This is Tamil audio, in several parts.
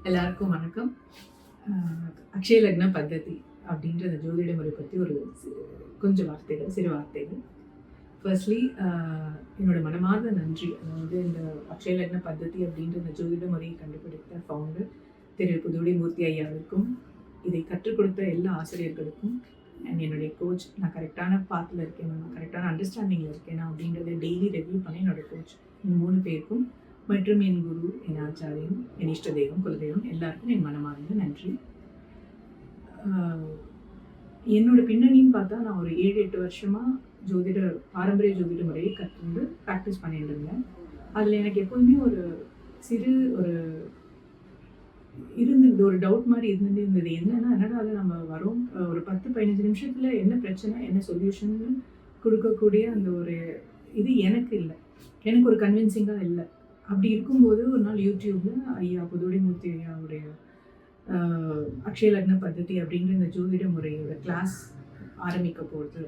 எல்லாருக்கும் வணக்கம். அக்ஷய லக்ன பத்ததி அப்படின்ற அந்த ஜோதிட முறை பற்றி ஒரு கொஞ்சம் வார்த்தைகள், சிறு வார்த்தைகள். ஃபர்ஸ்ட்லி என்னோட மனமார்ந்த நன்றி. அதாவது இந்த அக்ஷய லக்ன பத்ததி அப்படின்ற இந்த ஜோதிட முறையை கண்டுபிடித்த ஃபவுண்டர் திரு புதுவடி மூர்த்தி ஐயாவுக்கும், இதை கற்றுக் கொடுத்த எல்லா ஆசிரியர்களுக்கும், அண்ட் என்னுடைய கோச், நான் கரெக்டான பாத்தில் இருக்கேன், நான் கரெக்டான அண்டர்ஸ்டாண்டிங்கில் இருக்கேனா அப்படின்றத டெய்லி ரிவ்யூ பண்ணி என்னோட கோச் 3 பேருக்கும் மற்றும் என் குரு, என் ஆச்சாரியம், என் இஷ்ட தெய்வம், குலதெய்வம் எல்லாருக்கும் என் மனமார்ந்த நன்றி. என்னோட பின்னணின்னு பார்த்தா நான் ஒரு 7-8 வருஷமாக பாரம்பரிய ஜோதிட முறையை கற்றுண்டு ப்ராக்டிஸ் பண்ணிட்டு இருந்தேன். அதில் எனக்கு எப்போதுமே ஒரு ஒரு டவுட் மாதிரி இருந்தது. என்னடா அது நம்ம வரோம் ஒரு 10-15 நிமிஷத்தில் என்ன பிரச்சனை, என்ன சொல்யூஷன் கொடுக்கக்கூடிய அந்த ஒரு இது எனக்கு இல்லை, எனக்கு ஒரு கன்வின்சிங்காக இல்லை. அப்படி இருக்கும்போது ஒரு நாள் யூடியூப்பில் ஐயா புதுவடி மூர்த்தி ஐயாவுடைய அக்ஷய லக்ன பத்ததி அப்படின்ற இந்த ஜோதிட முறையோட கிளாஸ் ஆரம்பிக்க போகுது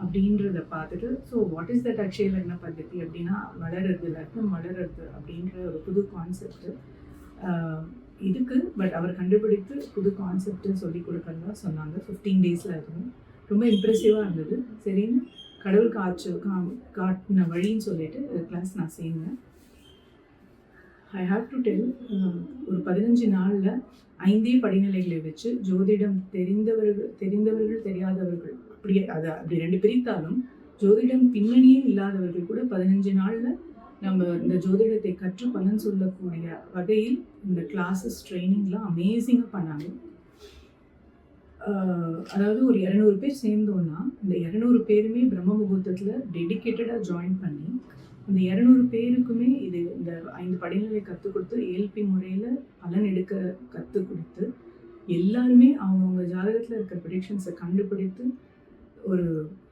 அப்படின்றத பார்த்துட்டு, so what is that Akshaya லக்ன பத்ததி அப்படின்னா வளருறது, லக்னம் வளருறது அப்படின்ற ஒரு புது கான்செப்ட் இதுக்கு. பட் அவர் கண்டுபிடித்து புது கான்செப்ட் சொல்லி கொடுக்கறதா சொன்னாங்க. 15 டேஸில் இருக்கும். ரொம்ப இம்ப்ரெசிவாக இருந்தது. சரின்னு கடவுள் காட்டின வழின்னு சொல்லிட்டு கிளாஸ் நான் சேர்ந்தேன். ஐ ஹாவ் டு டெல், ஒரு 15 நாளில் 5 படிநிலைகளை வச்சு ஜோதிடம் தெரிந்தவர்கள் தெரியாதவர்கள் அப்படி 2 பிரித்தாலும் ஜோதிடம் பின்னணியே இல்லாதவர்கள் கூட 15 நாளில் நம்ம இந்த ஜோதிடத்தை கற்று பலன் சொல்லக்கூடிய வகையில் இந்த கிளாஸஸ் ட்ரைனிங்லாம் அமேசிங்காக பண்ணாங்க. அதாவது ஒரு 200 பேர் சேர்ந்தோன்னா இந்த 200 பேருமே பிரம்ம முகூர்த்தத்தில் டெடிக்கேட்டடாக ஜாயின் பண்ணி இந்த 200 பேருக்குமே இந்த 5 படிநிலை கற்றுக் கொடுத்து ஏஎல்பி முறையில் பலன் எடுக்க கற்றுக் கொடுத்து எல்லாருமே அவங்கவுங்க ஜாதகத்தில் இருக்கிற ப்ரெடிக்ஷன்ஸை கண்டுபிடித்து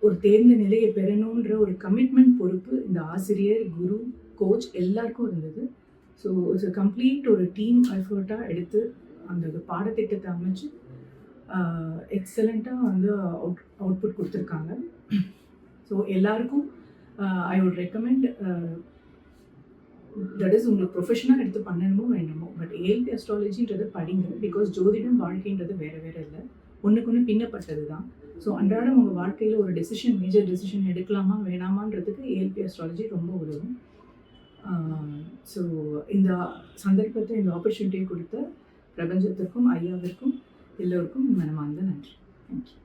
ஒரு தேர்ந்த நிலையை பெறணுன்ற ஒரு கமிட்மெண்ட் பொறுப்பு இந்த ஆசிரியர், குரு, கோச் எல்லாருக்கும் இருந்தது. ஸோ இட்ஸ் கம்ப்ளீட் ஒரு டீம் எஃபர்ட்டாக எடுத்து அந்த பாடத்திட்டத்தை அமைச்சு எக்ஸலண்ட்டாக அவுட்புட் கொடுத்துருக்காங்க. ஸோ எல்லாருக்கும் I would recommend, that is உங்களுக்கு ப்ரொஃபஷனாக எடுத்து பண்ணணுமோ வேணுமோ, பட் ஏஎல்பி அஸ்ட்ராலஜின்றது படிங்க. பிகாஸ் ஜோதிடம் வாழ்க்கைன்றது வேறு இல்லை, ஒன்றுக்கு பின்னப்பட்டது தான். ஸோ அன்றாடம் உங்கள் வாழ்க்கையில் ஒரு மேஜர் டெசிஷன் எடுக்கலாமா வேணாமான்றதுக்கு ஏஎல்பி அஸ்ட்ராலஜி ரொம்ப உதவும். ஸோ இந்த சந்தர்ப்பத்தை, இந்த ஆப்பர்ச்சுனிட்டியை கொடுத்த பிரபஞ்சத்திற்கும் ஐயாவிற்கும் எல்லோருக்கும் மனமார்ந்த நன்றி. தேங்க்யூ.